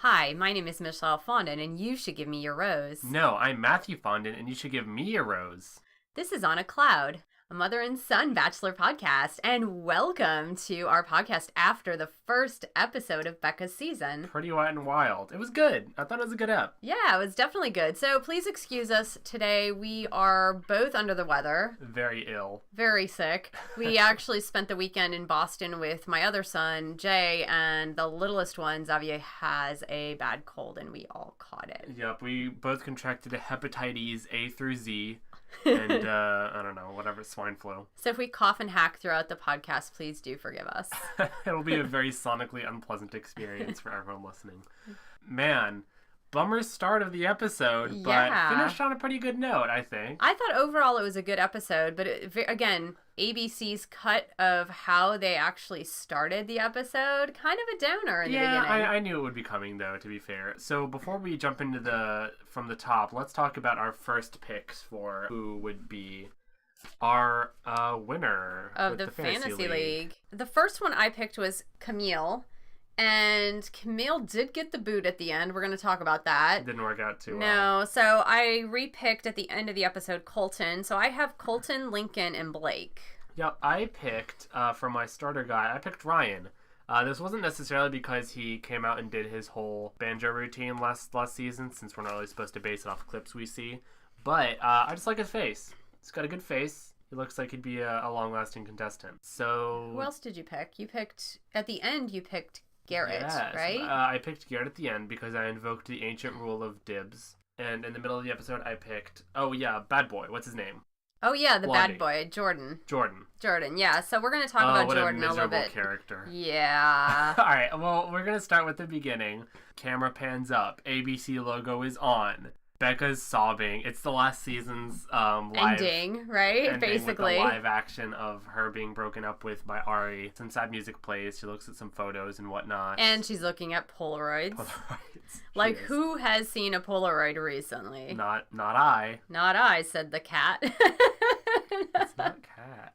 Hi, my name is Michelle Fondin, and you should give me your rose. No, I'm Mathieu Fondin, and you should give me a rose. This is On a Cloud, a mother and son Bachelor podcast, and welcome to our podcast after the first episode of Becca's season. Pretty Wet and Wild. It was good. I thought it was a good ep. Yeah, it was definitely good. So please excuse us today. We are both under the weather. Very ill. Very sick. We actually spent the weekend in Boston with my other son, Jay, and the littlest one, Xavier, has a bad cold, and we all caught it. Yep, we both contracted a hepatitis A through Z. And, I don't know, whatever, swine flu. So if we cough and hack throughout the podcast, please do forgive us. It'll be a very sonically unpleasant experience for everyone listening. Man, bummer start of the episode, but finished on a pretty good note, I think. I thought overall it was a good episode, but again, ABC's cut of how they actually started the episode, kind of a downer in the beginning. Yeah, I knew it would be coming, though, to be fair. So before we jump into from the top, let's talk about our first picks for who would be our winner of the Fantasy League. The first one I picked was Camille. And Camille did get the boot at the end. We're going to talk about that. Didn't work out too well. No, so I repicked at the end of the episode Colton. So I have Colton, Lincoln, and Blake. Yeah, I picked, for my starter guy, I picked Ryan. This wasn't necessarily because he came out and did his whole banjo routine last season, since we're not really supposed to base it off clips we see. But I just like his face. He's got a good face. He looks like he'd be a long-lasting contestant. So who else did you pick? At the end, you picked Garrett, yes, right? I picked Garrett at the end because I invoked the ancient rule of dibs. And in the middle of the episode, I picked, bad boy. What's his name? Oh, yeah, the Blondie. bad boy, Jordan, yeah. So we're going to talk about Jordan a little bit. What a miserable character. Yeah. All right, well, we're going to start with the beginning. Camera pans up. ABC logo is on. Becca's sobbing. It's the last season's live ending, right? Ending basically, with the live action of her being broken up with by Ari. Some sad music plays. She looks at some photos and whatnot. And she's looking at Polaroids. Like, who has seen a Polaroid recently? Not I. Not I, said the cat. It's not cat.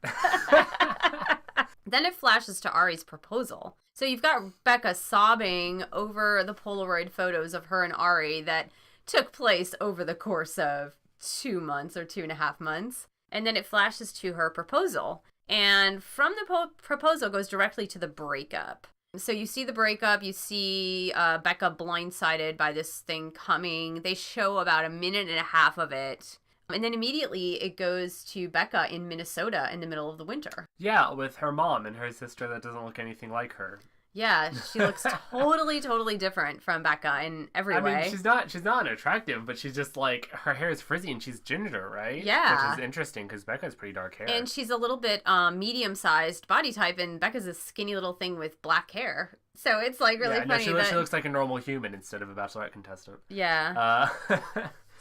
Then it flashes to Ari's proposal. So you've got Becca sobbing over the Polaroid photos of her and Ari that took place over the course of 2 months or 2.5 months. And then it flashes to her proposal. And from the proposal goes directly to the breakup. So you see the breakup, you see Becca blindsided by this thing coming. They show about 1.5 minutes of it. And then immediately it goes to Becca in Minnesota in the middle of the winter. Yeah, with her mom and her sister that doesn't look anything like her. Yeah, she looks totally different from Becca in every way. I mean, she's not unattractive, but she's just like, her hair is frizzy and she's ginger, right? Yeah. Which is interesting because Becca's pretty dark hair. And she's a little bit medium-sized body type, and Becca's a skinny little thing with black hair. So it's like really funny. She looks like a normal human instead of a Bachelorette contestant. Yeah.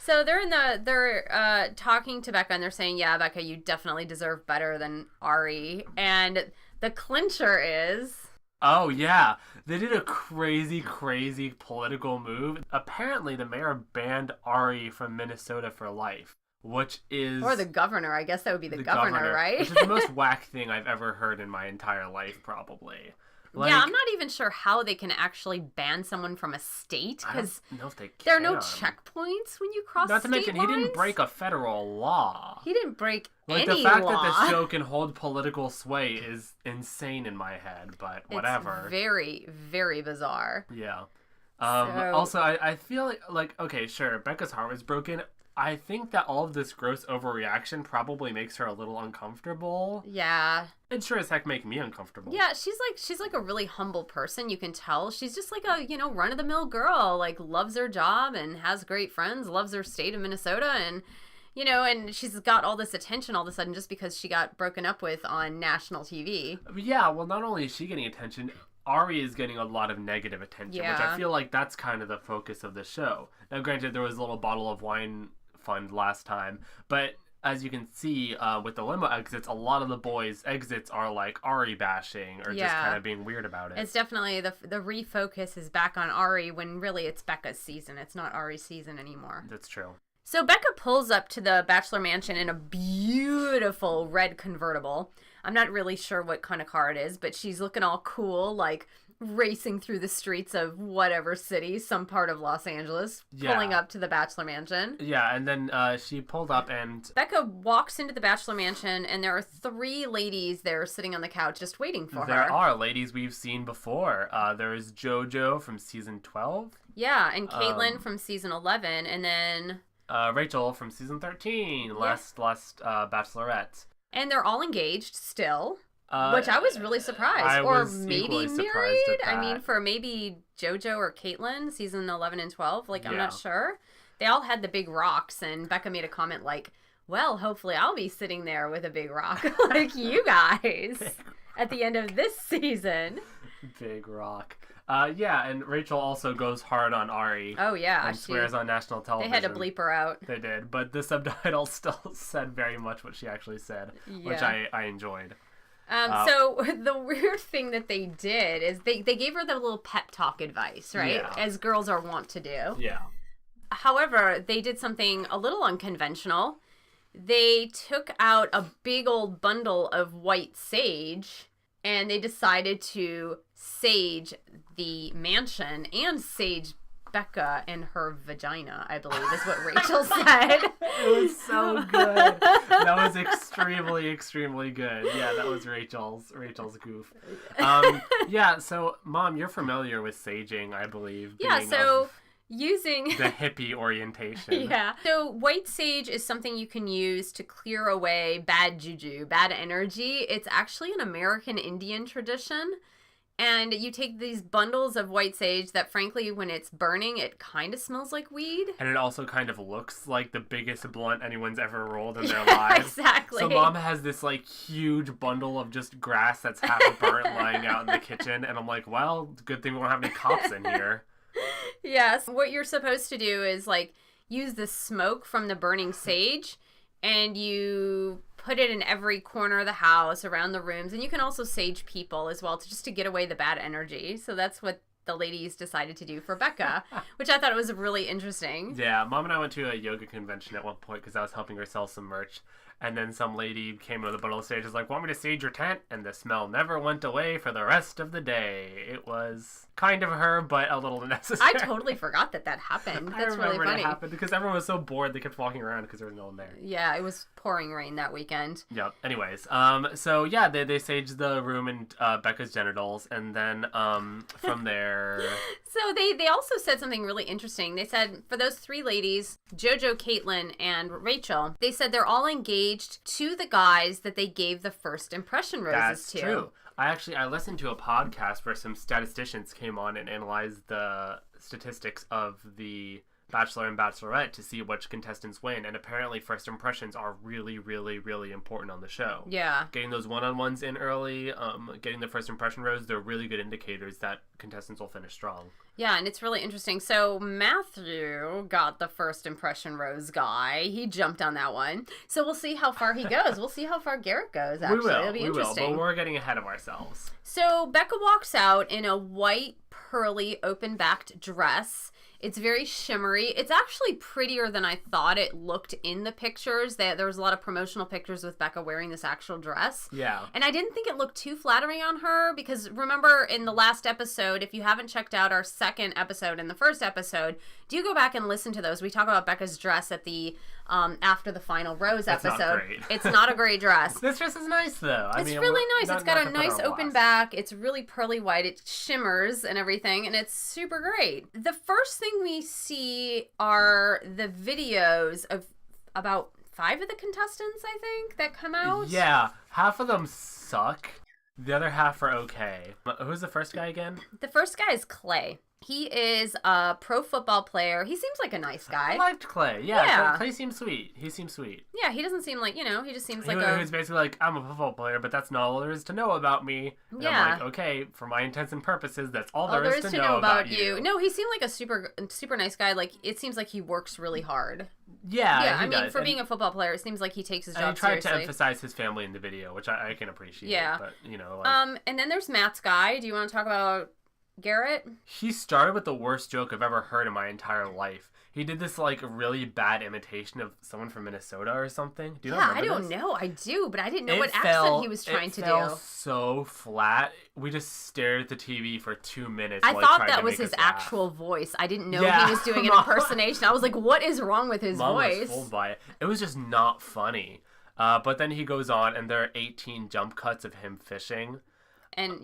So they're talking to Becca, and they're saying, yeah, Becca, you definitely deserve better than Ari. And the clincher is... Oh, yeah. They did a crazy political move. Apparently, the mayor banned Ari from Minnesota for life, which is... Or the governor. I guess that would be the governor, right? Which is the most whack thing I've ever heard in my entire life, probably. Like, yeah, I'm not even sure how they can actually ban someone from a state, because there are no checkpoints when you cross state lines. Not to mention, he didn't break a federal law. He didn't break any law. Like, the fact that the show can hold political sway is insane in my head, but whatever. It's very, very bizarre. Yeah. Also, I feel like, okay, sure, Becca's heart was broken. I think that all of this gross overreaction probably makes her a little uncomfortable. Yeah. It sure as heck make me uncomfortable. Yeah, she's like a really humble person, you can tell. She's just like a, run-of-the-mill girl, like loves her job and has great friends, loves her state of Minnesota, and and she's got all this attention all of a sudden just because she got broken up with on national TV. Yeah, well, not only is she getting attention, Ari is getting a lot of negative attention, which I feel like that's kind of the focus of the show. Now, granted, there was a little bottle of wine fund last time, but as you can see with the limo exits, a lot of the boys' exits are like Ari bashing or just kind of being weird about it. It's definitely the refocus is back on Ari when really it's Becca's season. It's not Ari's season anymore. That's true. So Becca pulls up to the Bachelor mansion in a beautiful red convertible. I'm not really sure what kind of car it is, but she's looking all cool, like racing through the streets of whatever city, some part of Los Angeles, pulling up to the Bachelor Mansion. Yeah, and then she pulled up and... Becca walks into the Bachelor Mansion, and there are 3 ladies there sitting on the couch just waiting for her. There are ladies we've seen before. There's JoJo from season 12. Yeah, and Caitlin from season 11, and then... Rachel from season 13, last Bachelorette. And they're all engaged still, which I was really surprised. Or maybe married. I mean, for maybe JoJo or Caitlin, season 11 and 12. Like, I'm not sure. They all had the big rocks, and Becca made a comment like, well, hopefully I'll be sitting there with a big rock like you guys at the end of this season. Big rock. Yeah, and Rachel also goes hard on Ari. Oh, yeah. And swears on national television. They had to bleep her out. They did, but the subtitle still said very much what she actually said, which I enjoyed. So the weird thing that they did is they gave her the little pep talk advice, right? Yeah. As girls are wont to do. Yeah. However, they did something a little unconventional. They took out a big old bundle of white sage, and they decided to sage the mansion and sage Becca and her vagina, I believe is what Rachel said. It was so good. That was extremely, extremely good. Yeah, that was Rachel's goof. Yeah, so Mom, you're familiar with saging, I believe. Yeah, so using the hippie orientation. Yeah. So white sage is something you can use to clear away bad juju, bad energy. It's actually an American Indian tradition. And you take these bundles of white sage that, frankly, when it's burning, it kind of smells like weed. And it also kind of looks like the biggest blunt anyone's ever rolled in their lives. Exactly. So Mom has this, like, huge bundle of just grass that's half burnt lying out in the kitchen. And I'm like, well, good thing we don't have any cops in here. Yes. What you're supposed to do is, like, use the smoke from the burning sage, and you put it in every corner of the house, around the rooms, and you can also sage people as well just to get away the bad energy. So that's what the ladies decided to do for Becca, which I thought was really interesting. Yeah, Mom and I went to a yoga convention at one point because I was helping her sell some merch. And then some lady came to the bundle of sage and was like, want me to sage your tent? And the smell never went away for the rest of the day. It was kind of her, but a little unnecessary. I totally forgot that happened. That's really funny. It happened because everyone was so bored they kept walking around because there was no one there. Yeah, it was pouring rain that weekend. Yep. Anyways, so yeah, they saged the room and Becca's genitals, and then from there... So they also said something really interesting. They said for those 3 ladies, JoJo, Caitlin, and Rachel, they said they're all engaged to the guys that they gave the first impression roses to. That's true. I listened to a podcast where some statisticians came on and analyzed the statistics of the Bachelor and Bachelorette to see which contestants win, and apparently first impressions are really, really, really important on the show. Yeah. Getting those one-on-ones in early, getting the first impression rose, they're really good indicators that contestants will finish strong. Yeah, and it's really interesting. So Mathieu got the first impression rose guy. He jumped on that one. So we'll see how far he goes. We'll see how far Garrett goes, actually. It'll be interesting. But we're getting ahead of ourselves. So Becca walks out in a white, pearly, open-backed dress. It's very shimmery. It's actually prettier than I thought it looked in the pictures. There was a lot of promotional pictures with Becca wearing this actual dress. Yeah. And I didn't think it looked too flattering on her because remember in the last episode, if you haven't checked out our second episode and the first episode, do go back and listen to those. We talk about Becca's dress at the after the final rose episode. Not great. It's not a great dress. This dress is nice though. It's really nice. It's got a nice open back. It's really pearly white. It shimmers and everything, and it's super great. The first thing we see are the videos of about 5 of the contestants, I think, that come out. Yeah, half of them suck. The other half are okay. Who's the first guy again? The first guy is Clay. He is a pro football player. He seems like a nice guy. I liked Clay. Yeah. Clay seems sweet. He seems sweet. Yeah, he doesn't seem like, he just seems like He was basically like, I'm a football player, but that's not all there is to know about me. And yeah. I'm like, okay, for my intents and purposes, that's all there is to know about you. No, he seemed like a super nice guy. Like, it seems like he works really hard. Yeah, I mean, for being a football player, it seems like he takes his job seriously. He tried to emphasize his family in the video, which I can appreciate. Yeah. But, and then there's Matt's guy. Do you want to talk about Garrett? He started with the worst joke I've ever heard in my entire life. He did this, like, really bad imitation of someone from Minnesota or something. Do you I remember don't this? know. I do, but I didn't know what accent he was trying to do. It fell so flat. We just stared at the TV for 2 minutes. I thought that was his actual voice. I didn't know he was doing an impersonation. I was like, what is wrong with his voice? Was fooled by it. It was just not funny. But then he goes on, and there are 18 jump cuts of him fishing. And,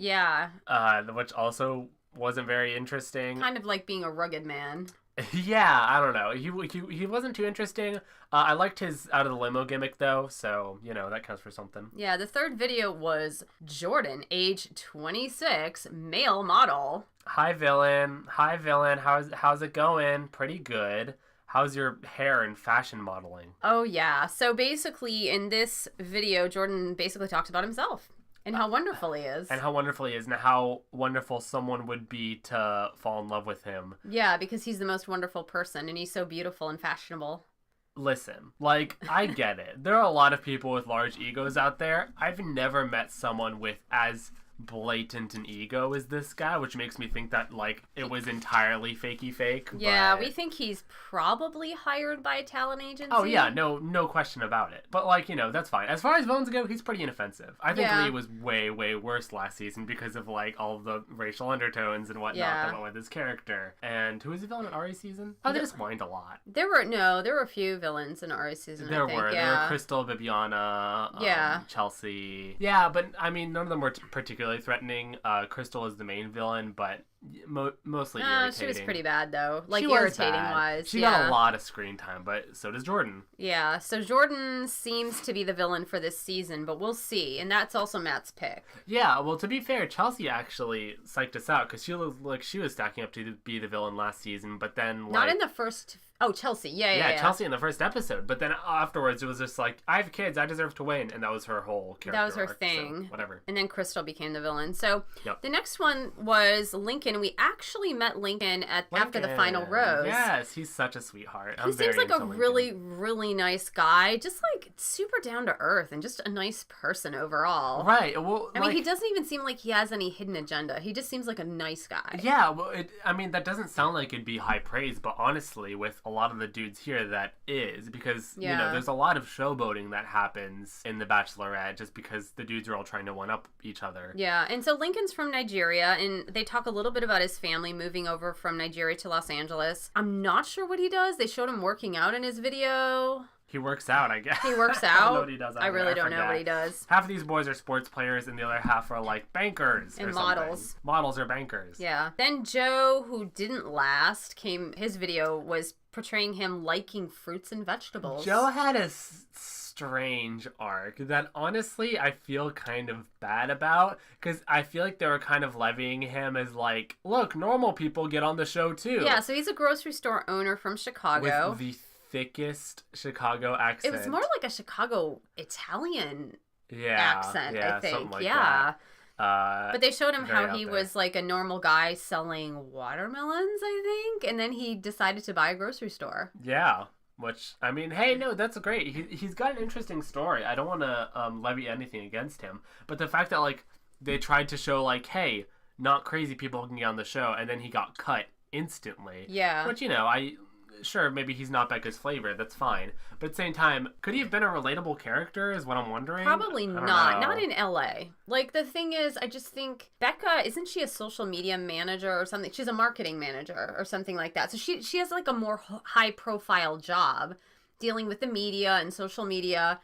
which also wasn't very interesting. Kind of like being a rugged man. Yeah, I don't know. He wasn't too interesting. I liked his out of the limo gimmick, though, so, that counts for something. Yeah, the third video was Jordan, age 26, male model. Hi, villain. How's it going? Pretty good. How's your hair and fashion modeling? Oh, yeah. So basically, in this video, Jordan basically talked about himself. And how wonderful he is. And how wonderful someone would be to fall in love with him. Yeah, because he's the most wonderful person, and he's so beautiful and fashionable. Listen, I get it. There are a lot of people with large egos out there. I've never met someone with as blatant an ego as this guy, which makes me think that, it was entirely fakey fake. Yeah, we think he's probably hired by a talent agency. Oh, yeah, no question about it. But, that's fine. As far as villains go, he's pretty inoffensive. I think Lee was way, way worse last season because of, all the racial undertones and whatnot that went with his character. And who was the villain in Ari's season? Oh, they just whined a lot. There were a few villains in Ari's season, There were Crystal, Bibiana, Chelsea. Yeah, but, none of them were particularly threatening. Crystal is the main villain, but mostly irritating. She was pretty bad, though. Irritating-wise. She got a lot of screen time, but so does Jordan. Yeah, so Jordan seems to be the villain for this season, but we'll see. And that's also Matt's pick. Yeah, well, to be fair, Chelsea actually psyched us out because she looked like she was stacking up to be the villain last season, but then, Not in the first... Oh, Chelsea. Yeah. Chelsea in the first episode. But then afterwards, it was just I have kids, I deserve to win. And that was her whole character That was her arc, thing. So whatever. And then Crystal became the villain. So the next one was Lincoln. We actually met Lincoln after the final rose. Yes, he's such a sweetheart. He seems like a really, really nice guy. Just super down to earth and just a nice person overall. Right. Well, he doesn't even seem like he has any hidden agenda. He just seems like a nice guy. Yeah. Well, that doesn't sound like it'd be high praise, but honestly, with a lot of the dudes here, that is because there's a lot of showboating that happens in The Bachelorette just because the dudes are all trying to one up each other. Yeah, and so Lincoln's from Nigeria, and they talk a little bit about his family moving over from Nigeria to Los Angeles. I'm not sure what he does. They showed him working out in his video. He works out, I guess. He works out? I don't know what he does. I really don't know what he does. Half of these boys are sports players, and the other half are bankers and or models. Something. Models or bankers. Yeah. Then Joe, who didn't last, his video was portraying him liking fruits and vegetables. Joe had a strange arc that honestly I feel kind of bad about because I feel like they were kind of levying him as look, normal people get on the show too. Yeah, so he's a grocery store owner from Chicago. With the thickest Chicago accent. It was more like a Chicago Italian accent, I think. Something like that. But they showed him how he was a normal guy selling watermelons, I think, and then he decided to buy a grocery store. Yeah, which, hey, no, that's great. He's got an interesting story. I don't want to levy anything against him, but the fact that, they tried to show, hey, not crazy people can get on the show, and then he got cut instantly. Yeah. Which, sure, maybe he's not Becca's flavor. That's fine. But at the same time, could he have been a relatable character is what I'm wondering? Probably not. Not in LA. The thing is, I just think Becca, isn't she a social media manager or something? She's a marketing manager or something like that. So she has a more high profile job dealing with the media and social media.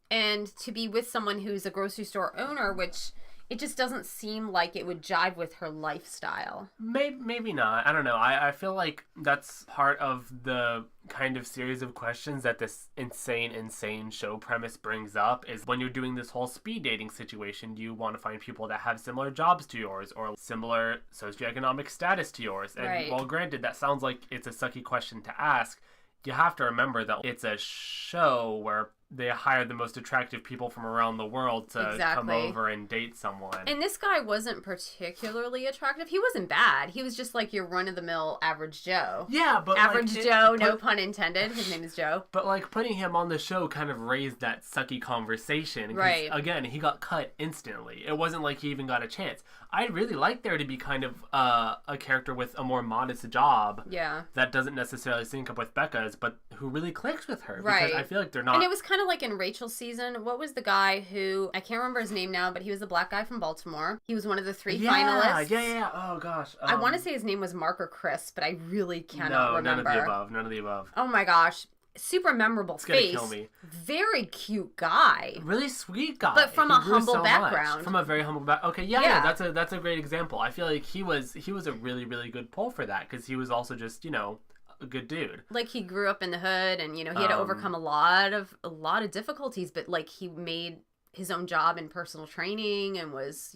And to be with someone who's a grocery store owner, which... It just doesn't seem like it would jive with her lifestyle. Maybe not. I don't know. I feel like that's part of the kind of series of questions that this insane show premise brings up is when you're doing this whole speed dating situation, do you want to find people that have similar jobs to yours or similar socioeconomic status to yours? And while granted, that sounds like it's a sucky question to ask, you have to remember that it's a show where they hire the most attractive people from around the world to come over and date someone. And this guy wasn't particularly attractive. He wasn't bad. He was just like your run-of-the-mill average Joe. Yeah, but average Joe, no pun intended. His name is Joe. But like putting him on the show kind of raised that sucky conversation. Right. Again, he got cut instantly. It wasn't like he even got a chance. I'd really like there to be kind of a character with a more modest job. Yeah. That doesn't necessarily sync up with Becca's, but who really clicks with her. Right. Because I feel like they're not. And it was kind of like in Rachel's season. What was the guy who, I can't remember his name now, but he was the black guy from Baltimore. He was one of the 3 finalists. Yeah. Oh, gosh. I want to say his name was Mark or Chris, but I really cannot remember. None of the above. Oh my gosh. Super memorable face. It's gonna kill me. Very cute guy. Really sweet guy. But from a humble background. From a very humble background. Okay, yeah, that's a great example. I feel like he was a really, really good pull for that because he was also just, a good dude. Like he grew up in the hood and, he had to overcome a lot of difficulties, but like he made his own job in personal training and was,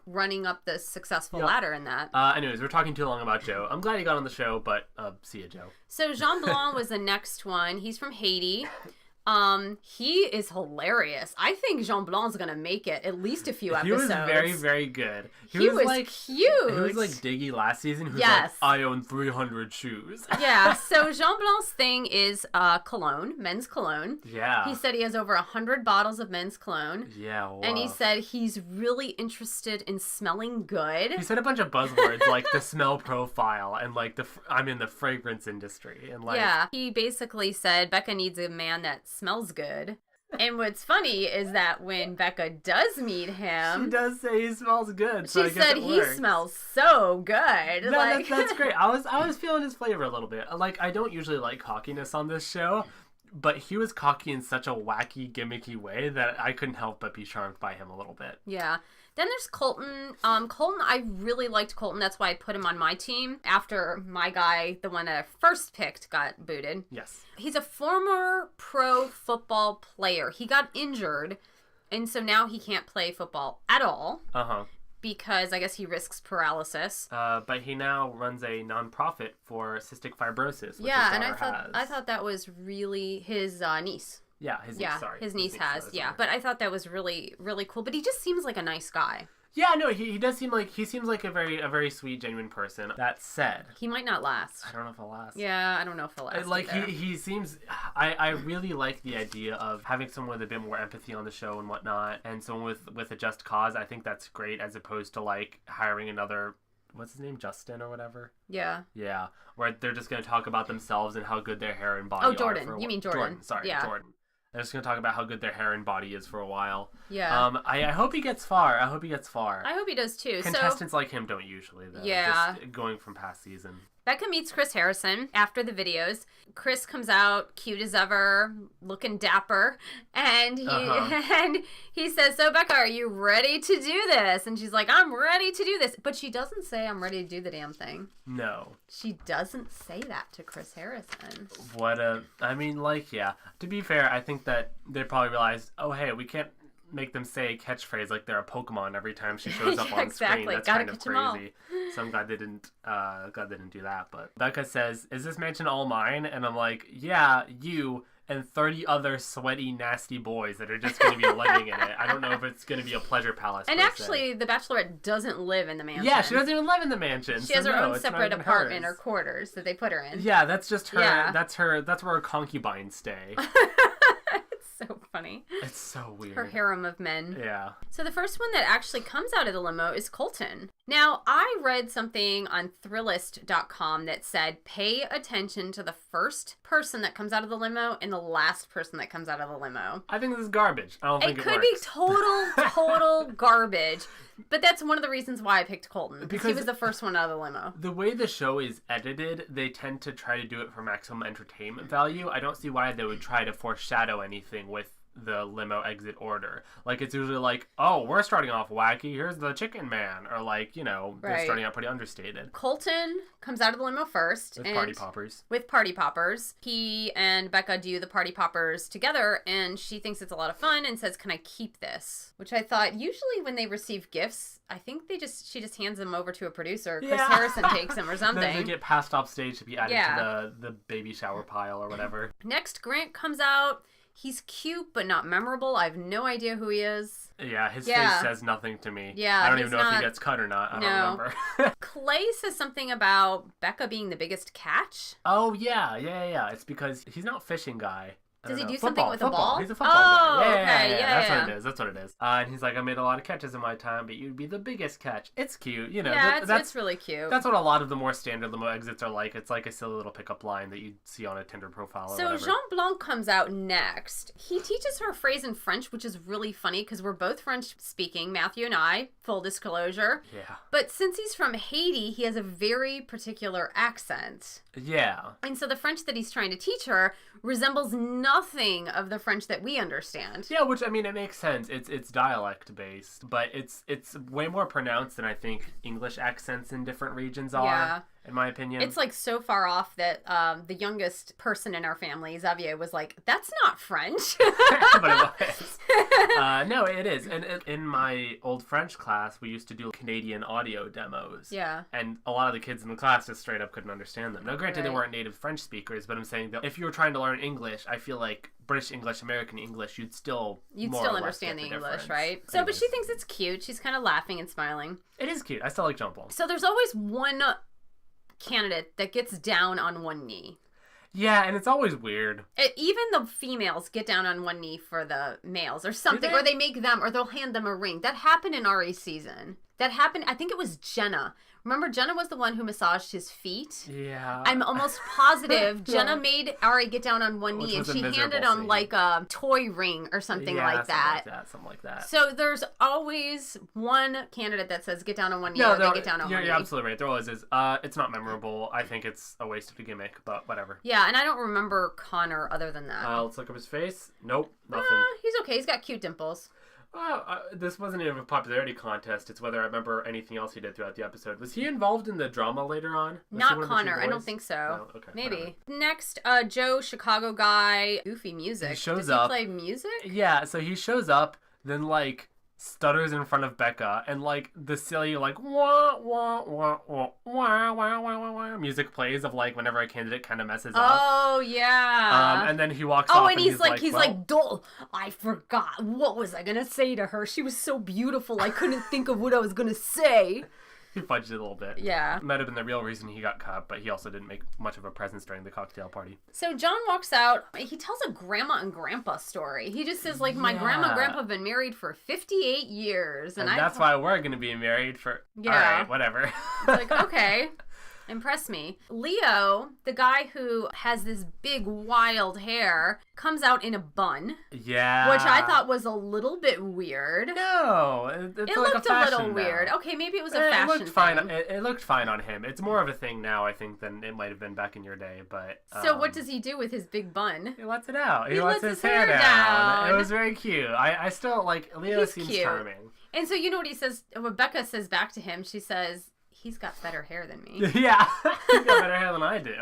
running up the successful ladder in that. Anyways, we're talking too long about Joe. I'm glad he got on the show, but see ya, Joe. So Jean Blanc was the next one. He's from Haiti. He is hilarious. I think Jean Blanc's gonna make it at least a few episodes. He was very, very good. He was like cute. He was like Diggy last season. Who's like, I own 300 shoes. Yeah. So Jean Blanc's thing is cologne, men's cologne. Yeah. He said he has over 100 bottles of men's cologne. Yeah. Wow. And he said he's really interested in smelling good. He said a bunch of buzzwords like the smell profile and like I'm in the fragrance industry and like. Yeah. He basically said Becca needs a man that smells good. And what's funny is that when Becca does meet him, she does say he smells good. So she said he smells so good. No, that's great. I was feeling his flavor a little bit. Like I don't usually like cockiness on this show, but he was cocky in such a wacky, gimmicky way that I couldn't help but be charmed by him a little bit. Yeah. Then there's Colton. Colton, I really liked Colton. That's why I put him on my team after my guy, the one that I first picked, got booted. Yes. He's a former pro football player. He got injured, and so now he can't play football at all. Uh-huh. Because I guess he risks paralysis. But he now runs a nonprofit for cystic fibrosis. Which and I thought that was really his niece. Yeah, his niece, sorry. His niece has, But I thought that was really, really cool. But he just seems like a nice guy. Yeah, no, he does seem like a very sweet, genuine person. That said, he might not last. I don't know if he'll last. Yeah, I don't know if he'll last. Like he seems. I really like the idea of having someone with a bit more empathy on the show and whatnot, and someone with a just cause. I think that's great as opposed to like hiring another. What's his name? Justin or whatever? Yeah. Yeah, where they're just going to talk about themselves and how good their hair and body are. Oh, Jordan. You mean Jordan. Jordan, sorry, yeah. Jordan. They're just going to talk about how good their hair and body is for a while. Yeah. I hope he gets far. I hope he does too. Contestants like him don't usually, though. Yeah. Just going from past season. Becca meets Chris Harrison after the videos. Chris comes out cute as ever, looking dapper, and he says, "So Becca, are you ready to do this?" And she's like, "I'm ready to do this," but she doesn't say, "I'm ready to do the damn thing." No, she doesn't say that to Chris Harrison. To be fair, I think that they probably realized, oh hey, we can't make them say a catchphrase like they're a Pokemon every time she shows up on screen. That's kind of crazy. So I'm glad they didn't do that. But Becca says, "Is this mansion all mine?" And I'm like, "Yeah, you and 30 other sweaty, nasty boys that are just going to be living in it. I don't know if it's going to be a pleasure palace." And actually, the Bachelorette doesn't live in the mansion. Yeah, she doesn't even live in the mansion. She has her own separate apartment or quarters that they put her in. Yeah, that's just her. Yeah. That's where her concubines stay. So funny. It's so weird. Her harem of men. Yeah. So the first one that actually comes out of the limo is Colton. Now, I read something on Thrillist.com that said, pay attention to the first person that comes out of the limo and the last person that comes out of the limo. I think this is garbage. I don't think it works. It could be total garbage. But that's one of the reasons why I picked Colton. Because he was the first one out of the limo. The way the show is edited, they tend to try to do it for maximum entertainment value. I don't see why they would try to foreshadow anything with the limo exit order. Like, it's usually like, oh, we're starting off wacky, here's the chicken man. Or like, they're starting out pretty understated. Colton comes out of the limo first. With party poppers. With party poppers. He and Becca do the party poppers together, and she thinks it's a lot of fun and says, "Can I keep this?" Which I thought, usually when they receive gifts, I think she just hands them over to a producer. Chris Harrison takes them or something. Then they get passed off stage to be added to the baby shower pile or whatever. Next, Grant comes out. He's cute, but not memorable. I have no idea who he is. Yeah, his face says nothing to me. Yeah, I don't even know if he gets cut or not. I don't remember. Clay says something about Becca being the biggest catch. Oh, yeah. It's because he's not fishing guy. Does he do something with a ball? He's a football guy. Okay. That's what it is. And he's like, I made a lot of catches in my time, but you'd be the biggest catch. It's cute. You know, it's really cute. That's what a lot of the more standard limo exits are like. It's like a silly little pickup line that you'd see on a Tinder profile or whatever. So Jean Blanc comes out next. He teaches her a phrase in French, which is really funny because we're both French speaking, Matthew and I, full disclosure. Yeah. But since he's from Haiti, he has a very particular accent. Yeah. And so the French that he's trying to teach her resembles nothing of the French that we understand. Yeah, which, I mean, it makes sense. It's dialect based, but it's way more pronounced than I think English accents in different regions are, in my opinion. It's like so far off that the youngest person in our family, Xavier, was like, that's not French. But it was. No, it is. And in my old French class, we used to do Canadian audio demos. Yeah. And a lot of the kids in the class just straight up couldn't understand them. Now, granted, they weren't native French speakers, but I'm saying that if you were trying to learn English, I feel like British English, American English, you'd still understand the English, right? So, but she thinks it's cute. She's kind of laughing and smiling. It is cute. I still like Jean Blanc. So there's always one candidate that gets down on one knee. Yeah, and it's always weird. Even the females get down on one knee for the males or something, or they make them, or they'll hand them a ring. That happened in Ari's season. That happened, I think it was Jenna. Remember, Jenna was the one who massaged his feet? Yeah. I'm almost positive Jenna made Ari get down on one knee, and she handed him like a toy ring or something like that. Something like that. So there's always one candidate that says get down on one knee, or they get down on one knee. You're absolutely right. There always is. It's not memorable. I think it's a waste of a gimmick, but whatever. Yeah, and I don't remember Connor other than that. Let's look up his face. Nope, nothing. He's okay. He's got cute dimples. This wasn't even a popularity contest. It's whether I remember anything else he did throughout the episode. Was he involved in the drama later on? Not Connor. I don't think so. No? Okay, maybe. Next, Joe, Chicago guy, goofy music. He shows Does up. He play music? Yeah, so he shows up, then like stutters in front of Becca, and like the silly like wah wah wah wah wah wah wah wah music plays of like whenever a candidate kind of messes up. Oh yeah. And then he walks off. And he's like, dull. I forgot. What was I gonna say to her? She was so beautiful. I couldn't think of what I was gonna say. He fudged it a little bit. Yeah. Might have been the real reason he got cut, but he also didn't make much of a presence during the cocktail party. So John walks out. He tells a grandma and grandpa story. He just says, like, my grandma and grandpa have been married for 58 years. And that's why we're going to be married for... Yeah. All right, whatever. It's like, okay. Impress me. Leo, the guy who has this big wild hair, comes out in a bun. Yeah. Which I thought was a little bit weird. No. It looked a little weird. Okay, maybe it was a fashion thing. Fine. It looked fine on him. It's more of a thing now, I think, than it might have been back in your day. But So what does he do with his big bun? He lets it out. He lets his hair down. It was very cute. I still, like, Leo seems cute. charming. And so you know what he says? Rebecca says back to him, she says... He's got better hair than me. Yeah, he's got better hair than I do.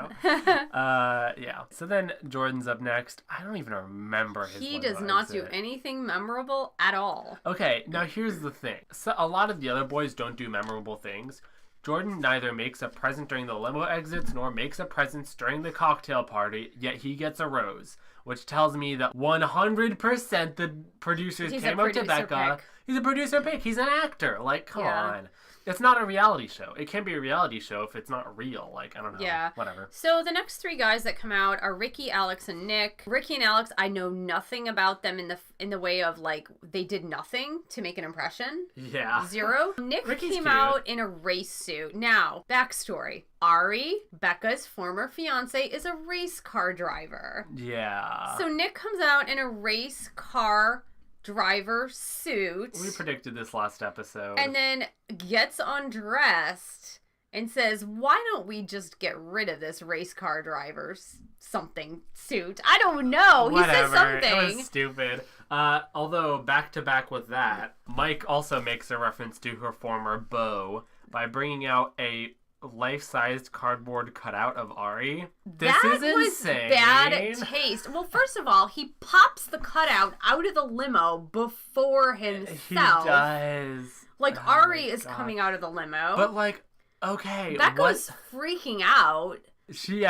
Yeah. So then Jordan's up next. I don't even remember his He does not do anything memorable at all. Okay, now here's the thing. So a lot of the other boys don't do memorable things. Jordan neither makes a present during the limo exits nor makes a present during the cocktail party, yet he gets a rose, which tells me that 100% the producers came up to Becca. He's a producer pick. He's an actor. Like, come on. It's not a reality show. It can't be a reality show if it's not real. Like, I don't know. Yeah. Whatever. So the next three guys that come out are Ricky, Alex, and Nick. Ricky and Alex, I know nothing about them in the way of, like, they did nothing to make an impression. Yeah. Zero. Nick Ricky's came cute. out in a race suit. Now, backstory. Ari, Becca's former fiance, is a race car driver. Yeah. So Nick comes out in a race car driver suit. We predicted this last episode. And then gets undressed and says, why don't we just get rid of this race car driver's something suit? I don't know. Whatever. He says something. It was stupid. Although, back to back with that, Mike also makes a reference to her former beau by bringing out a life-sized cardboard cutout of Ari. This is insane. Bad taste. Well, first of all, he pops the cutout out of the limo before himself. He does. Like, Ari is coming out of the limo. But, like, okay. Becca was freaking out. She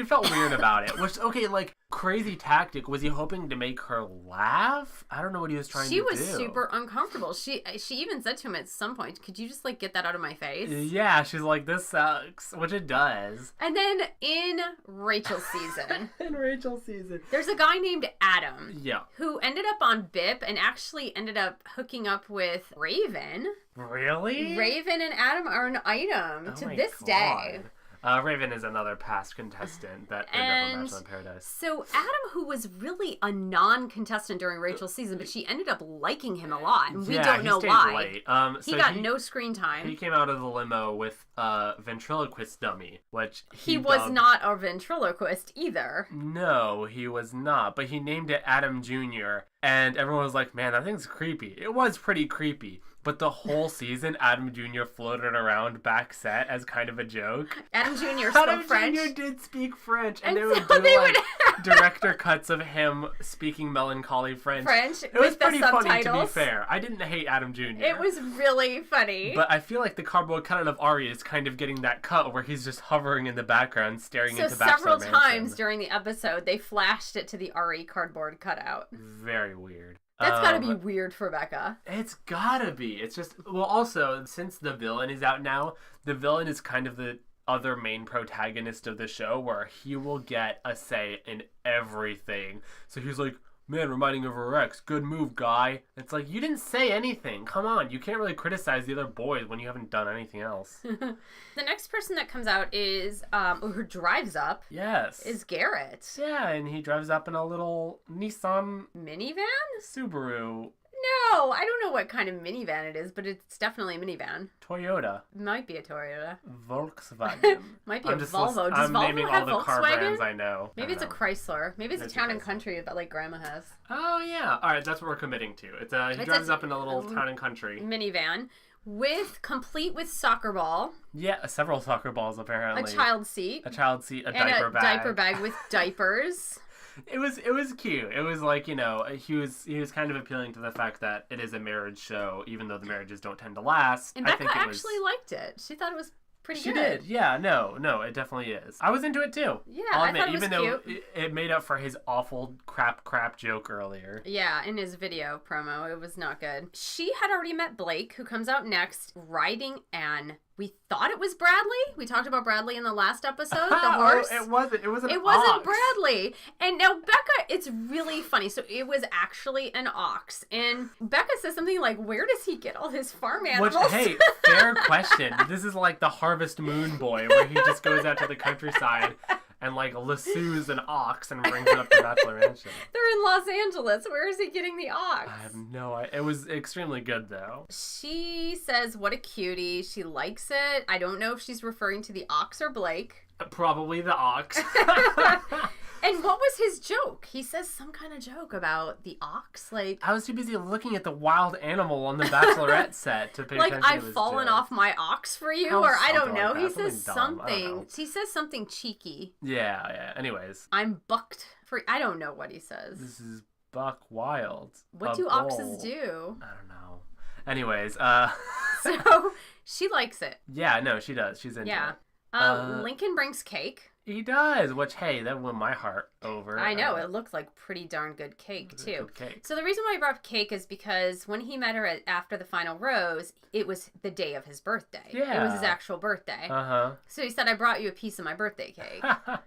felt weird about it. Which, okay, like, crazy tactic. Was he hoping to make her laugh? I don't know what he was trying to do. She was super uncomfortable. She even said to him at some point, could you just, like, get that out of my face? Yeah, she's like, this sucks, which it does. And then in Rachel's season. There's a guy named Adam. Yeah. Who ended up on BIP and actually ended up hooking up with Raven. Really? Raven and Adam are an item to this day. Raven is another past contestant that ended up on Bachelor in Paradise. So Adam, who was really a non-contestant during Rachel's season, but she ended up liking him a lot, and we don't know why. Late. He got no screen time. He came out of the limo with a ventriloquist dummy, which he was not a ventriloquist either. No, he was not, but he named it Adam Jr., and everyone was like, man, that thing's creepy. It was pretty creepy. But the whole season, Adam Jr. floated around back set as kind of a joke. Adam Jr. spoke French. Adam Jr. did speak French, and they would do director cuts of him speaking melancholy French. It was pretty funny, to be fair. I didn't hate Adam Jr. It was really funny. But I feel like the cardboard cutout of Ari is kind of getting that cut where he's just hovering in the background, staring into Bachelor several Mansion. times during the episode, they flashed it to the Ari cardboard cutout. Very weird. That's gotta be weird for Becca. It's gotta be. It's just... Well, also, since the villain is out now, the villain is kind of the other main protagonist of the show, where he will get a say in everything. So he's like, man, reminding of her ex. Good move, guy. It's like, you didn't say anything. Come on. You can't really criticize the other boys when you haven't done anything else. The next person that comes out is, who drives up. Yes. Is Garrett. Yeah, and he drives up in a little Nissan... Minivan? Subaru. No, I don't know what kind of minivan it is, but it's definitely a minivan. Toyota. Might be a Toyota. Volkswagen. Might be a Volvo. Does Volvo naming have all the Volkswagen? Car brands I know. Maybe it's a Chrysler. Maybe it's a town and country that like Grandma has. Oh yeah. All right, that's what we're committing to. He drives up in a little town and country minivan. Complete with soccer ball. Yeah, several soccer balls apparently. A child seat. A diaper bag. Diaper bag with diapers. It was cute. It was like, you know, he was kind of appealing to the fact that it is a marriage show, even though the marriages don't tend to last. And Becca actually liked it. She thought it was pretty good. She did. Yeah, no, it definitely is. I was into it too. Yeah, I thought it was even cute. Though it made up for his awful crap joke earlier. Yeah, in his video promo, it was not good. She had already met Blake, who comes out next, riding Anne. We thought it was Bradley. We talked about Bradley in the last episode, the horse. It wasn't. It was an ox. It wasn't Bradley. And now Becca, it's really funny. So it was actually an ox. And Becca says something like, where does he get all his farm animals? Which, hey, fair question. This is like the Harvest Moon boy, where he just goes out to the countryside and like lassoes an ox and brings it up to Bachelor Mansion. They're in Los Angeles. Where is he getting the ox? I have no idea. It was extremely good though. She says, what a cutie. She likes it. I don't know if she's referring to the ox or Blake. Probably the ox. And what was his joke? He says some kind of joke about the ox. Like, I was too busy looking at the wild animal on the Bachelorette set to pay attention to his I've fallen joke. off my ox for you, or I don't know. Like he says something. He says something cheeky. Yeah. Anyways. I'm bucked for... I don't know what he says. This is buck wild. What do oxes do? I don't know. Anyways, So, she likes it. Yeah, no, she does. She's into it. Lincoln brings cake. He does, which, hey, that won my heart over. I know, it looked like pretty darn good cake, too. Good cake. So the reason why I brought up cake is because when he met her after the final rose, it was the day of his birthday. Yeah. It was his actual birthday. Uh-huh. So he said, I brought you a piece of my birthday cake.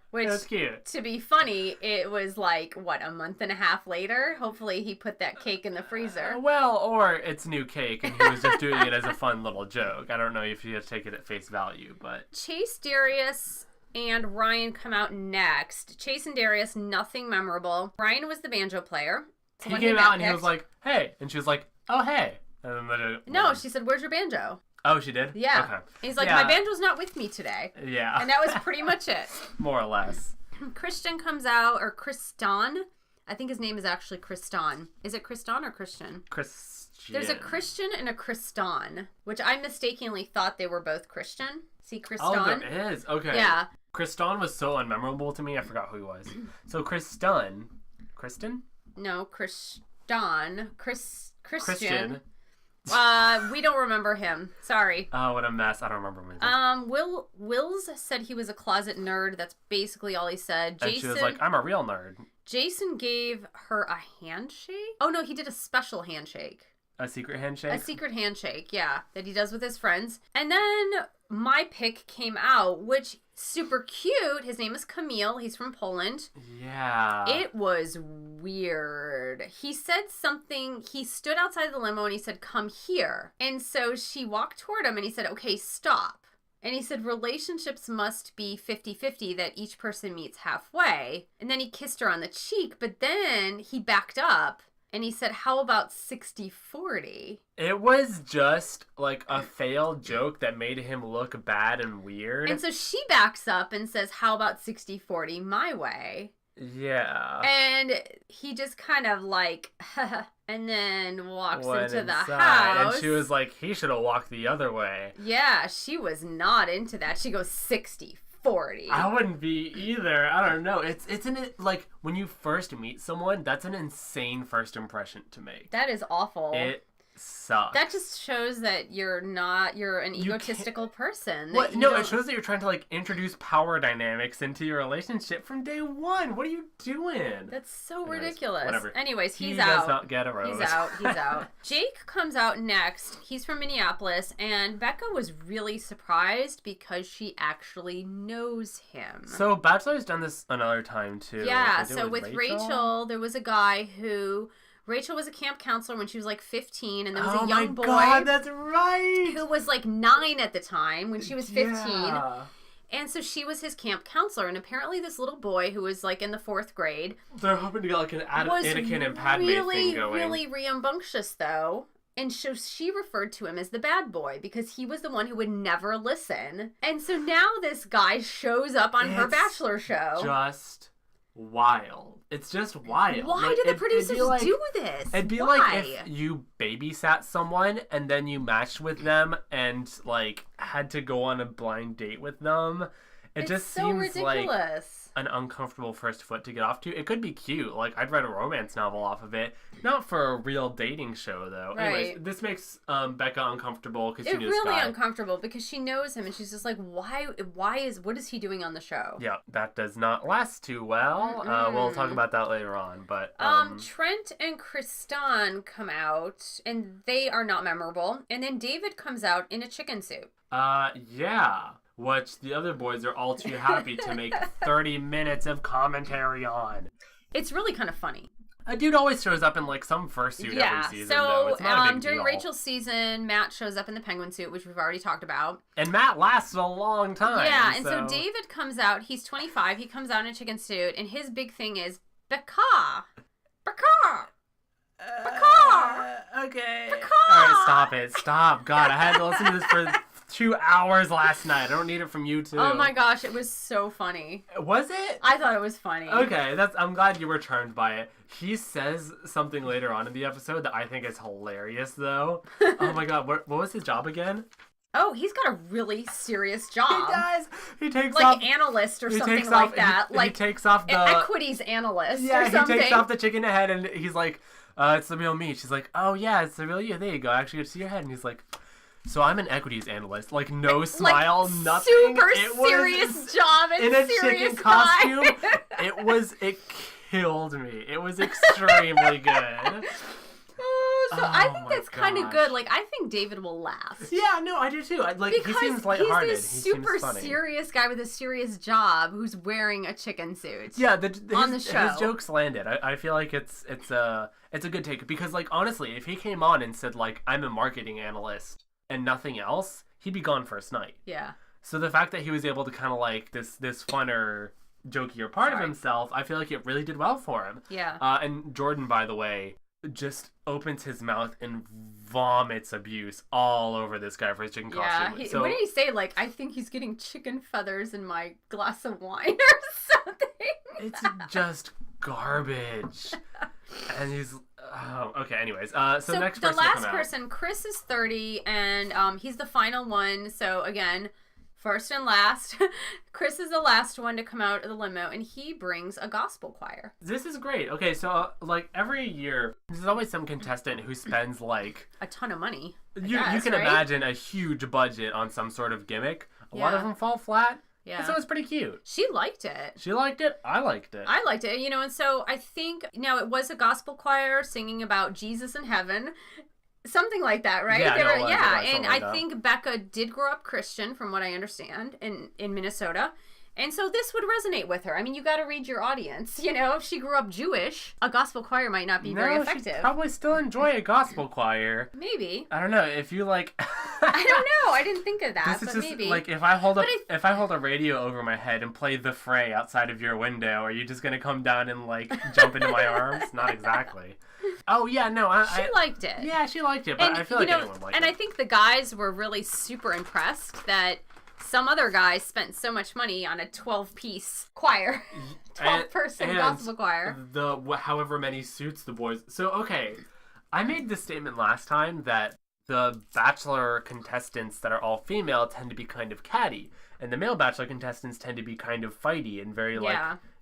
Which, that's cute. To be funny, it was like, a month and a half later? Hopefully he put that cake in the freezer. Well, or it's new cake, and he was just doing it as a fun little joke. I don't know if you have to take it at face value, but... Chase, Darius... and Ryan come out next. Chase and Darius, nothing memorable. Ryan was the banjo player. He came out and he was like, hey. And she was like, oh, hey. And then no, she said, where's your banjo? Oh, she did? Yeah. Okay. He's like, my banjo's not with me today. Yeah. And that was pretty much it. More or less. Christian comes out, or Kristan. I think his name is actually Kristan. Is it Kristan or Christian? Christian. There's a Christian and a Kristan, which I mistakenly thought they were both Christian. See, Kristan? Oh, there is. Okay. Yeah. Kristan was so unmemorable to me, I forgot who he was. So Kristen? No, Christian. Christian. We don't remember him. Sorry. Oh, what a mess. I don't remember him. Wills said he was a closet nerd. That's basically all he said. And she was like, I'm a real nerd. Jason gave her a handshake? Oh, no, he did a special handshake. A secret handshake? A secret handshake, yeah, that he does with his friends. And then my pick came out, which super cute. His name is Camille. He's from Poland. Yeah. It was weird. He said something. He stood outside the limo and he said, come here. And so she walked toward him and he said, okay, stop. And he said relationships must be 50-50, that each person meets halfway. And then he kissed her on the cheek, but then he backed up. And he said, how about 60-40? It was just like a failed joke that made him look bad and weird. And so she backs up and says, how about 60-40 my way? Yeah. And he just kind of like, and then walks into the house. And she was like, he should have walked the other way. Yeah, she was not into that. She goes 60-40. I wouldn't be either. I don't know. It's like when you first meet someone, that's an insane first impression to make. That is awful. It sucks. That just shows that you're an egotistical person. What? No, it shows that you're trying to like introduce power dynamics into your relationship from day one. What are you doing? That's so ridiculous. Whatever. Anyways, he's he out. He does not get a rose. He's out. Jake comes out next. He's from Minneapolis, and Becca was really surprised because she actually knows him. So Bachelor's done this another time too. Yeah, so with Rachel, there was a guy who... Rachel was a camp counselor when she was like 15, and there was a young boy. Oh my God, that's right! Who was like 9 at the time when she was 15. Yeah. And so she was his camp counselor, and apparently this little boy who was like in the 4th grade. They're hoping to get like an Anakin and Padme thing going. Really rambunctious though. And so she referred to him as the bad boy because he was the one who would never listen. And so now this guy shows up on her Bachelor show. Just wild. It's just wild. Why do the producers do this? It'd be like if you babysat someone and then you matched with them and like had to go on a blind date with them. It's just so seems ridiculous. Like an uncomfortable first foot to get off to. It could be cute. Like I'd write a romance novel off of it. Not for a real dating show though. Right. Anyways, this makes Becca uncomfortable because she knows It's really uncomfortable because she knows him and she's just like, what is he doing on the show? Yeah, that does not last too well. We'll talk about that later on. But Trent and Kristan come out and they are not memorable. And then David comes out in a chicken suit. Yeah. Which the other boys are all too happy to make 30 minutes of commentary on. It's really kind of funny. A dude always shows up in like some fursuit every season. So it's not a big during deal. Rachel's season, Matt shows up in the penguin suit, which we've already talked about. And Matt lasts a long time. Yeah, and so David comes out. He's 25. He comes out in a chicken suit, and his big thing is Becca. Okay. Becca. All right, stop it. Stop. God, I had to listen to this for 2 hours last night. I don't need it from you too. Oh my gosh, it was so funny. Was it? I thought it was funny. Okay, I'm glad you were charmed by it. He says something later on in the episode that I think is hilarious though. Oh my God, what was his job again? Oh, he's got a really serious job. He does. He takes like off... analyst or something like that. He takes off the... equities analyst or something. He takes off the chicken head and he's like, it's the real me. She's like, oh yeah, it's the real you. There you go. I actually get to see your head. And he's like... So I'm an equities analyst. Like no smile, nothing. Super serious job and in a serious chicken guy. costume. It killed me. It was extremely good. I think that's kind of good. Like I think David will last. Yeah, no, I do too. He seems lighthearted. He's this super serious guy with a serious job who's wearing a chicken suit. Yeah, on the show. His jokes landed. I feel like it's a good take because like honestly, if he came on and said like I'm a marketing analyst and nothing else, he'd be gone first night. Yeah. So the fact that he was able to kind of like this funner, jokier part of himself, I feel like it really did well for him. Yeah. And Jordan, by the way, just opens his mouth and vomits abuse all over this guy for his chicken costume. Yeah. What did he say? Like, I think he's getting chicken feathers in my glass of wine or something. It's just garbage. And he's... Oh, okay, anyways. So next person the last person, Chris is 30, and he's the final one. So, again, First and last, Chris is the last one to come out of the limo, and he brings a gospel choir. This is great. Okay, so, like, every year, there's always some contestant who spends, like... a ton of money. You can imagine a huge budget on some sort of gimmick. A lot of them fall flat. Yeah. So it's pretty cute. She liked it. She liked it. I liked it. I liked it, and so I think, now it was a gospel choir singing about Jesus in heaven. Something like that, right? Yeah, I think Becca did grow up Christian, from what I understand, in Minnesota. And so this would resonate with her. I mean, you got to read your audience. If she grew up Jewish, a gospel choir might not be very effective. She'd probably still enjoy a gospel choir. Maybe. I don't know. If you I don't know. I didn't think of that, this is but just, maybe. Like, if I hold a radio over my head and play The Fray outside of your window, are you just going to come down and, like, jump into my arms? Not exactly. Oh, yeah, no. She liked it. Yeah, she liked it, but I feel like anyone liked it. And I think the guys were really super impressed that some other guys spent so much money on a 12-piece choir. 12-person gospel choir. However many suits the boys... So, okay, I made this statement last time that the Bachelor contestants that are all female tend to be kind of catty, and the male Bachelor contestants tend to be kind of fighty and very,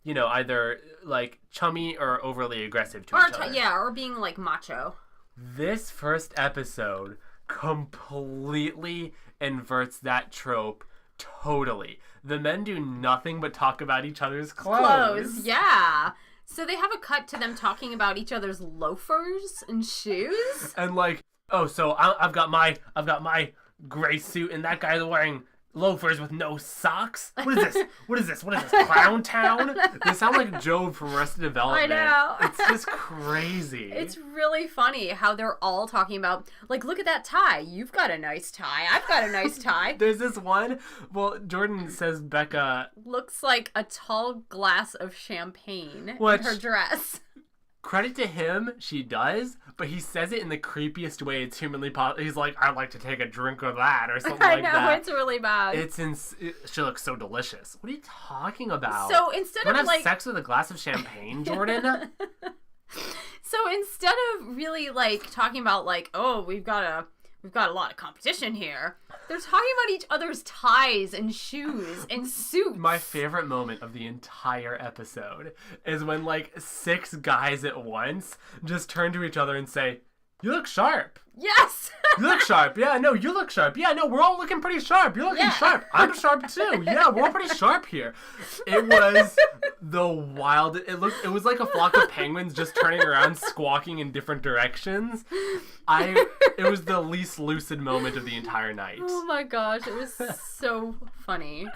either, like, chummy or overly aggressive to each other. Or being, like, macho. This first episode completely inverts that trope totally. The men do nothing but talk about each other's clothes. Yeah. So they have a cut to them talking about each other's loafers and shoes. And like, oh, so I've got my gray suit, and that guy's wearing loafers with no socks. What is this? What is this? Clown Town? They sound like Job from Arrested Development. I know. It's just crazy. It's really funny how they're all talking about, like, look at that tie. You've got a nice tie. I've got a nice tie. There's this one. Well, Jordan says Becca looks like a tall glass of champagne in her dress. Credit to him, she does, but he says it in the creepiest way it's humanly possible. He's like, I'd like to take a drink of that, or something like that. I know, it's really bad. She looks so delicious. What are you talking about? So instead of, have sex with a glass of champagne, Jordan? So instead of really, like, talking about, like, oh, we've got a lot of competition here, they're talking about each other's ties and shoes and suits. My favorite moment of the entire episode is when, like, 6 guys at once just turn to each other and say, you look sharp. Yes. You look sharp. Yeah, no, you look sharp. Yeah, no, we're all looking pretty sharp. You're looking sharp. I'm sharp too. Yeah, we're all pretty sharp here. It was the wild. It was like a flock of penguins just turning around, squawking in different directions. It was the least lucid moment of the entire night. Oh my gosh, it was so funny.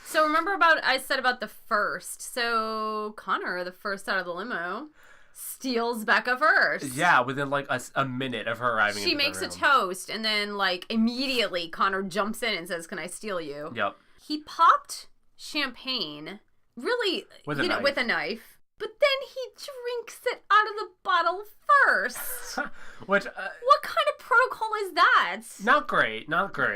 So remember I said about the first. So Connor, the first out of the limo, steals Becca first. Yeah, within like a minute of her arriving. She makes a toast, and then like immediately Connor jumps in and says, "Can I steal you?" Yep. He popped champagne, really, with a knife, but then he drinks it out of the bottle first. Which what kind of protocol is that? Not great,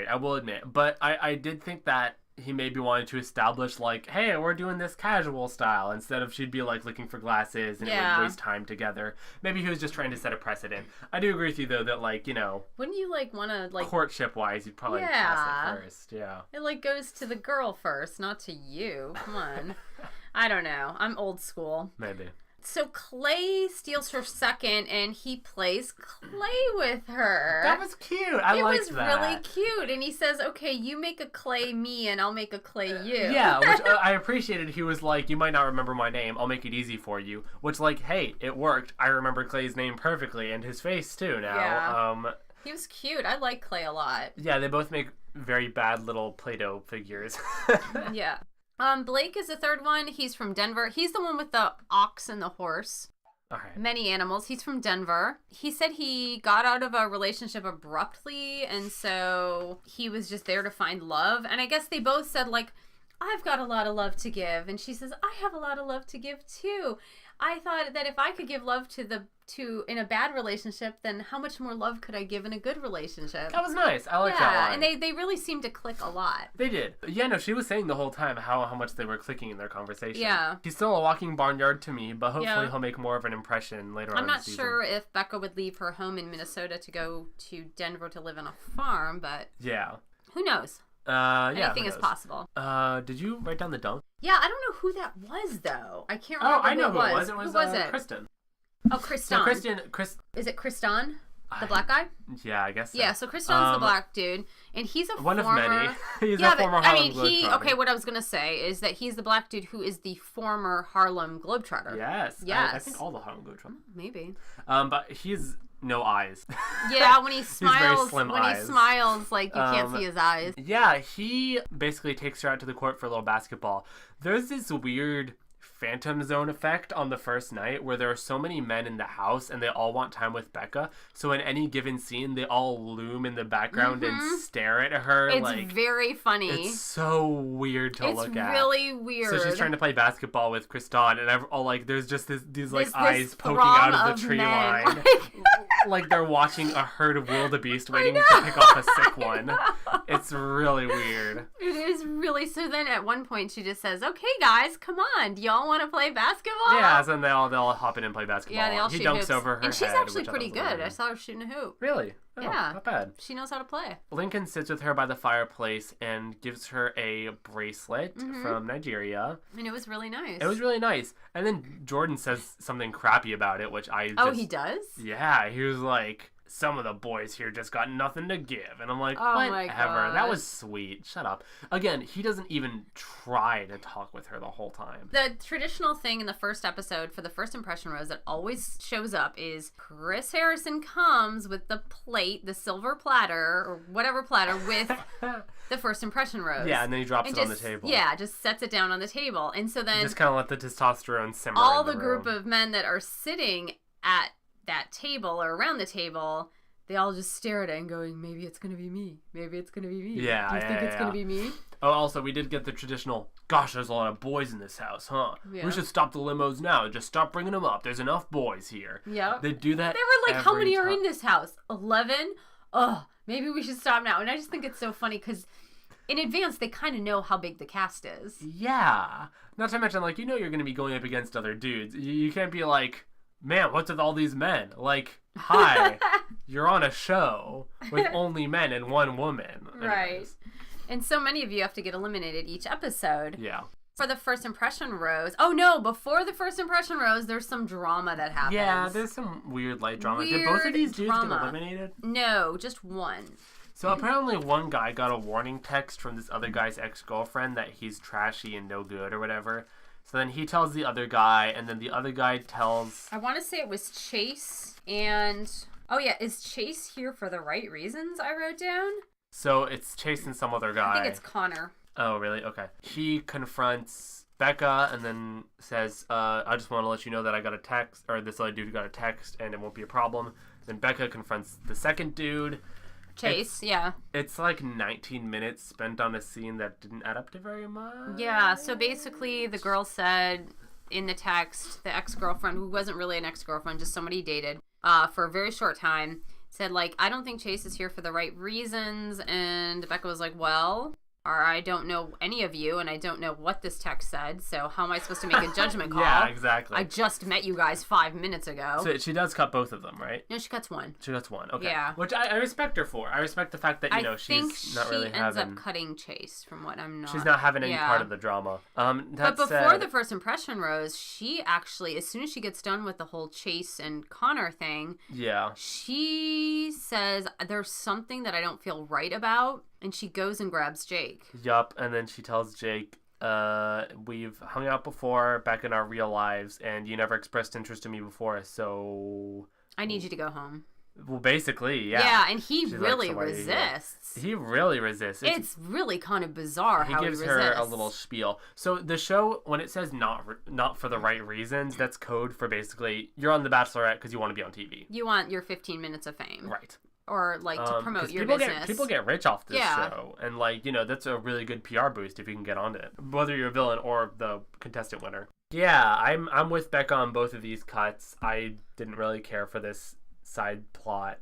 I will admit. But I did think that he maybe wanted to establish, like, hey, we're doing this casual style, instead of she'd be, like, looking for glasses and it would waste time together. Maybe he was just trying to set a precedent. I do agree with you, though, that, like, wouldn't you, like, want to, like... courtship-wise, you'd probably pass it first, yeah. It, like, goes to the girl first, not to you. Come on. I don't know. I'm old school. Maybe. So Clay steals her second, and he plays Clay with her. That was cute. I liked that. It was really cute. And he says, okay, you make a Clay me, and I'll make a Clay you. Yeah, which I appreciated. He was like, you might not remember my name. I'll make it easy for you. Which, like, hey, it worked. I remember Clay's name perfectly, and his face, too, now. Yeah. He was cute. I like Clay a lot. Yeah, they both make very bad little Play-Doh figures. Yeah. Blake is the third one. He's from Denver. He's the one with the ox and the horse. Okay. Many animals. He's from Denver. He said he got out of a relationship abruptly, and so he was just there to find love. And I guess they both said, like, I've got a lot of love to give. And she says, I have a lot of love to give, too. I thought that if I could give love to in a bad relationship, then how much more love could I give in a good relationship? That was nice. I like that line. And they really seemed to click a lot. They did. Yeah, no, she was saying the whole time how much they were clicking in their conversation. Yeah. He's still a walking barnyard to me, but hopefully he'll make more of an impression later on in the season. I'm not sure if Becca would leave her home in Minnesota to go to Denver to live on a farm, but... Yeah. Who knows? Anything is possible. Did you write down the dunk? Yeah, I don't know who that was, though. I can't remember I know who it was. It was, who was it? Kristen. Oh, Kristan. Is it Kristan? The black guy? Yeah, I guess so. Yeah, so Kristan's the black dude, and he's a one former... of many. He's a former Harlem Globetrotter. Okay, what I was going to say is that he's the black dude who is the former Harlem Globetrotter. Yes. Yes. I think all the Harlem Globetrotters. Maybe. But he's no eyes. Yeah, when he smiles, eyes. He smiles, like, you can't see his eyes. Yeah, he basically takes her out to the court for a little basketball. There's this weird Phantom Zone effect on the first night where there are so many men in the house and they all want time with Becca. So in any given scene, they all loom in the background and stare at her. It's very funny. It's so weird to look at. It's really weird. So she's trying to play basketball with Kristan, and there's just these eyes poking out of the tree line. Like they're watching a herd of wildebeest waiting to pick off a sick one. It's really weird. It is really. So then at one point she just says, "Okay, guys, come on. Do y'all want to play basketball?" Yeah, so then they'll hop in and play basketball. Yeah, they all he shoot dunks hoops. over her and she's head, actually pretty good. I saw her shooting a hoop. Really? Oh, yeah. Not bad. She knows how to play. Lincoln sits with her by the fireplace and gives her a bracelet from Nigeria. And it was really nice. It was really nice. And then Jordan says something crappy about it, which he does? Yeah, he was like, some of the boys here just got nothing to give. And I'm like, my whatever. gosh. That was sweet. Shut up. Again, he doesn't even try to talk with her the whole time. The traditional thing in the first episode for the first impression rose that always shows up is Chris Harrison comes with the plate, the silver platter, or whatever platter, with the first impression rose. Yeah, and then he drops it on the table. Yeah, just sets it down on the table. And so then... just kind of let the testosterone simmer all in the group room. of men that are sitting at that table or around the table, they all just stare at it and going, maybe it's gonna be me. Maybe it's gonna be me. Yeah, Do you think it's gonna be me? Oh, also, we did get the traditional, gosh, there's a lot of boys in this house, huh? Yeah. We should stop the limos now. Just stop bringing them up. There's enough boys here. Yeah. They do that. They were like, how many are time. in this house? 11? Oh, maybe we should stop now. And I just think it's so funny because in advance, they kind of know how big the cast is. Yeah. Not to mention, like, you're going to be going up against other dudes. You can't be like, man, what's with all these men? Like, hi, you're on a show with only men and one woman. Right. Anyways. And so many of you have to get eliminated each episode. Yeah. For the first impression rose. Oh, no, before the first impression rose, there's some drama that happens. Yeah, there's some weird light drama. Did both of these dudes get eliminated? No, just one. So apparently one guy got a warning text from this other guy's ex-girlfriend that he's trashy and no good or whatever. So then he tells the other guy, and then the other guy tells... I want to say it was Chase, and... Oh yeah, is Chase here for the right reasons, I wrote down? So it's Chase and some other guy. I think it's Connor. Oh, really? Okay. He confronts Becca and then says, I just want to let you know that I got a text, or this other dude got a text, and it won't be a problem. Then Becca confronts the second dude. Chase, yeah. It's like 19 minutes spent on a scene that didn't add up to very much. Yeah, so basically the girl said in the text, the ex-girlfriend, who wasn't really an ex-girlfriend, just somebody he dated, for a very short time, said, like, I don't think Chase is here for the right reasons, and Becca was like, well... or I don't know any of you, and I don't know what this text said, so how am I supposed to make a judgment call? Yeah, exactly. I just met you guys 5 minutes ago. So she does cut both of them, right? No, she cuts one. She cuts one, okay. Yeah. Which I respect her for. I respect the fact that, she's not really having... I think she ends up cutting Chase, from what I'm not... She's not having any part of the drama. But before the first impression rose, she actually, as soon as she gets done with the whole Chase and Connor thing... Yeah. She says, there's something that I don't feel right about... And she goes and grabs Jake. Yup, and then she tells Jake, we've hung out before back in our real lives, and you never expressed interest in me before, so... I need you to go home. Well, basically, yeah. Yeah, and he really resists. He really resists. It's really kind of bizarre how he resists. He gives her a little spiel. So the show, when it says not for the right reasons, that's code for basically, you're on The Bachelorette because you want to be on TV. You want your 15 minutes of fame. Right. Or, like, to promote your business. People get rich off this show. And, like, that's a really good PR boost if you can get onto it. Whether you're a villain or the contestant winner. Yeah, I'm with Becca on both of these cuts. I didn't really care for this side plot,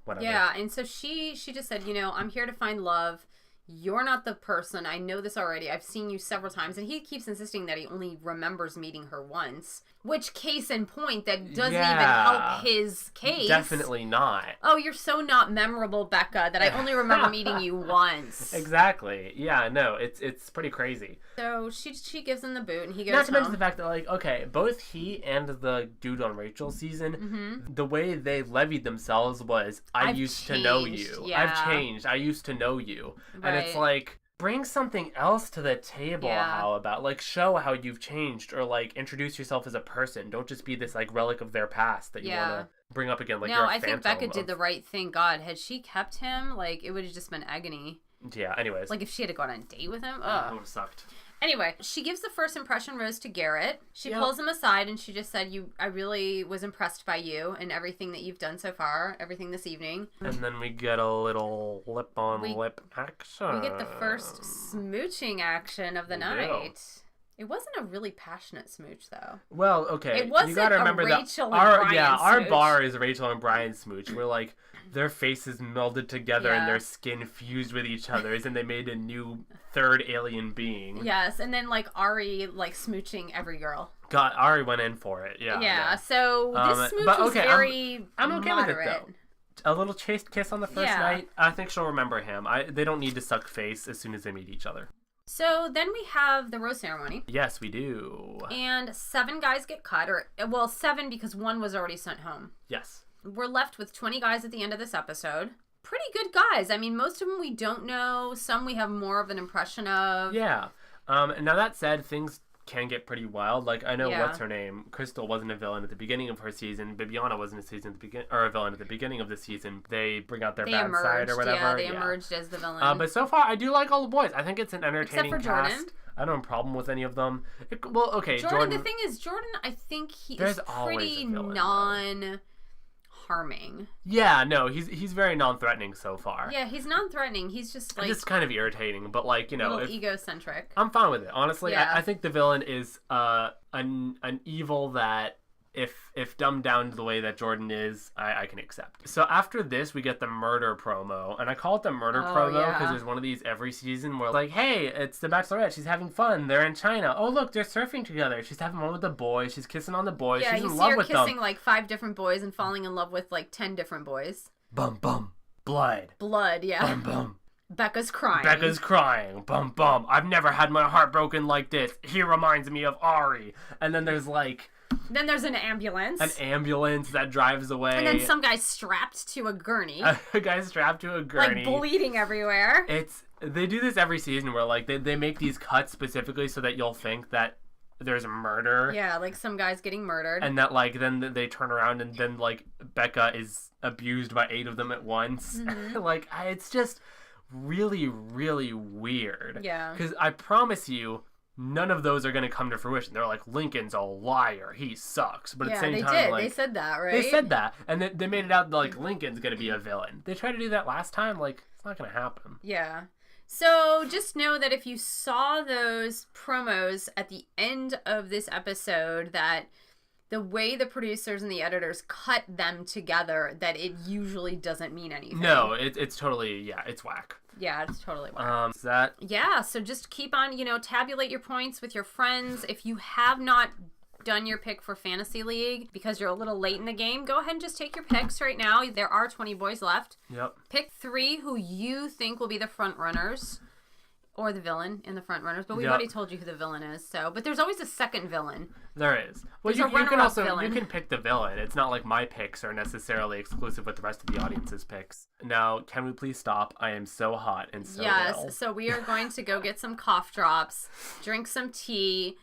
whatever. Yeah, and so she just said, I'm here to find love. you're not the person. I know this already. I've seen you several times. And he keeps insisting that he only remembers meeting her once. Which, case in point, that doesn't even help his case. Definitely not. Oh, you're so not memorable, Becca, that I only remember meeting you once. Exactly. Yeah, no, it's pretty crazy. So she gives him the boot, and he goes Not to home. mention the fact that, like, okay, both he and the dude on Rachel's season, the way they levied themselves was, I used to know you. Yeah. I've changed. I used to know you. Right. And it's like, bring something else to the table. How about, like, show how you've changed, or, like, introduce yourself as a person. Don't just be this, like, relic of their past that you want to bring up again. Like, no, I think Becca did the right thing. God, had she kept him, like, it would have just been agony. Yeah, anyways. Like, if she had to go on a date with him, That would have sucked. Anyway, she gives the first impression rose to Garrett. She pulls him aside and she just said, I really was impressed by you and everything that you've done so far, everything this evening. And then we get a little lip-on-lip action. We get the first smooching action of the night. It wasn't a really passionate smooch, though. Well, okay. It wasn't you gotta remember Rachel that and Brian our smooch. bar is Rachel and Brian smooch. We're like, their faces melded together and their skin fused with each other's, and they made a new third alien being. Yes, and then, like, Ari, like, smooching every girl. God, Ari went in for it. Yeah. Yeah, so this smooch was very I'm okay moderate. with it, though. A little chaste kiss on the first night. I think she'll remember him. They don't need to suck face as soon as they meet each other. So then we have the rose ceremony. Yes, we do. And 7 guys get cut, or, well, 7 because 1 was already sent home. Yes. We're left with 20 guys at the end of this episode. Pretty good guys. I mean, most of them we don't know. Some we have more of an impression of. Yeah. Now that said, things can get pretty wild. Like, I know what's her name, Crystal wasn't a villain at the beginning of her season. Bibiana wasn't a villain at the beginning of the season. They bring out their bad side or whatever. Yeah, they emerged as the villain. But so far, I do like all the boys. I think it's an entertaining cast. Jordan. Except for Jordan. I don't have a problem with any of them. Jordan. The thing is, Jordan, I think he is pretty non-harming. Yeah, no, he's very non-threatening so far. Yeah, he's non-threatening. He's just like just kind of irritating, but like, you know, a little egocentric. I'm fine with it. Honestly, Yeah. I think the villain is an evil that if dumbed down to the way that Jordan is, I can accept. So after this, we get the murder promo, and I call it the murder promo because there's one of these every season where, like, hey, it's the Bachelorette, she's having fun, they're in China, oh look, they're surfing together, she's having fun with the boys, she's kissing on the boys, she's in love with them. Yeah, you see her kissing like 5 different boys and falling in love with like 10 different boys. Bum bum, blood, yeah. Bum bum. Becca's crying. Bum bum. I've never had my heart broken like this. He reminds me of Ari. And then there's like. Then there's an ambulance. An ambulance that drives away. And then some guy strapped to a gurney. A guy strapped to a gurney. Like bleeding everywhere. They do this every season where like they make these cuts specifically so that you'll think that there's a murder. Yeah, like some guy's getting murdered. And that like then they turn around and then like Becca is abused by 8 of them at once. Mm-hmm. Like it's just really, really weird. Yeah. Because I promise you, none of those are going to come to fruition. They're like, Lincoln's a liar. He sucks. But at the same time, like... They said that, right? They said that. And they made it out like Lincoln's going to be a villain. They tried to do that last time. Like, it's not going to happen. Yeah. So just know that if you saw those promos at the end of this episode, that the way the producers and the editors cut them together, that it usually doesn't mean anything. No, it's totally, it's whack. Yeah, it's totally whack. Is that... Yeah, so just keep on, tabulate your points with your friends. If you have not done your pick for Fantasy League because you're a little late in the game, go ahead and just take your picks right now. There are 20 boys left. Yep. Pick 3 who you think will be the front runners. Or the villain in the front runners, but we've already told you who the villain is. So, but there's always a second villain. There is. Well, you can pick the villain. It's not like my picks are necessarily exclusive with the rest of the audience's picks. Now, can we please stop? I am so hot and so ill. So we are going to go get some cough drops, drink some tea,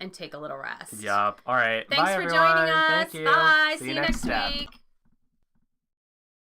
and take a little rest. Yep. All right. Thanks Bye, for everyone. joining us. Thank you. Bye. See you next week.